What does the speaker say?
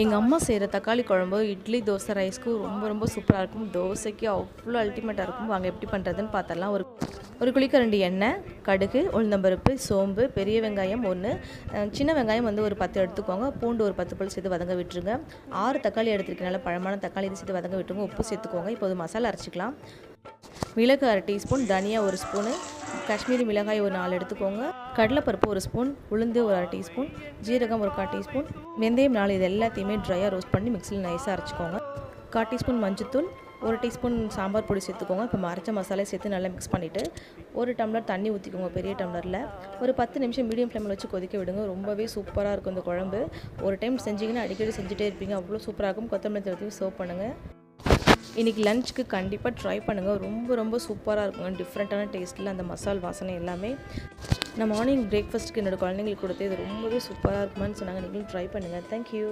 எங்கள் அம்மா செய்கிற தக்காளி குழம்பு இட்லி தோசை ரைஸ்க்கு ரொம்ப ரொம்ப சூப்பராக இருக்கும். தோசைக்கு அவ்வளோ அல்டிமேட்டாக இருக்கும். வாங்க எப்படி பண்ணுறதுன்னு பார்த்தலாம். ஒரு குழிக்கரண்டி எண்ணெய், கடுகு, உளுந்தம்பருப்பு, சோம்பு, பெரிய வெங்காயம் 1, சின்ன வெங்காயம் வந்து ஒரு 10 எடுத்துக்கோங்க. பூண்டு ஒரு 10 பல் சேர்த்து வதங்க விட்டுருங்க. 6 தக்காளி எடுத்துருக்கனால பழமான தக்காளி இது சேர்த்து வதங்க விட்டுருங்க. உப்பு சேர்த்துக்கோங்க. இப்போது மசாலா அரைச்சிக்கலாம். மிளகு 1/2 டீஸ்பூன், தனியா 1 ஸ்பூனு, காஷ்மீரி மிளகாய் ஒரு 4 எடுத்துக்கோங்க. கடலைப்பருப்பு 1 ஸ்பூன், உளுந்து ஒரு 1/2 டீஸ்பூன், ஜீரகம் ஒரு 1/4 டீஸ்பூன், வெந்தயம் 4. இது எல்லாத்தையுமே ட்ரையாக ரோஸ்ட் பண்ணி மிக்சியில் நைஸாக அரைச்சிக்கோங்க. 1/4 டீஸ்பூன் மஞ்சத்தூள், 1 டீஸ்பூன் சாம்பார் பொடி சேர்த்துக்கோங்க. இப்போ அரைச்ச மசாலா சேர்த்து நல்லா மிக்ஸ் பண்ணிவிட்டு 1 டம்ளர் தண்ணி ஊற்றிக்கோங்க. பெரிய டம்ளரில் ஒரு 10 நிமிஷம் மீடியம் ஃப்ளேமில் வச்சு கொதிக்க விடுங்க. ரொம்பவே சூப்பராக இருக்கும் இந்த குழம்பு. ஒரு டைம் செஞ்சிங்கன்னா அடிக்கடி செஞ்சுட்டே இருப்பீங்க. அவ்வளோ சூப்பராக இருக்கும். கொத்தமல்லி தூவி சர்வ் பண்ணுங்கள். இன்றைக்கி லஞ்சுக்கு கண்டிப்பாக ட்ரை பண்ணுங்கள். ரொம்ப ரொம்ப சூப்பராக இருக்குங்க. டிஃப்ரெண்ட்டான டேஸ்ட்டில் அந்த மசால் வாசனை எல்லாமே. நான் மார்னிங் பிரேக்ஃபாஸ்ட்டுக்கு என்னோடய குழந்தைங்களுக்கு கொடுத்து இது ரொம்பவே சூப்பராக இருக்குமான்னு சொன்னாங்க. நீங்களும் ட்ரை பண்ணுங்கள். தேங்க்யூ.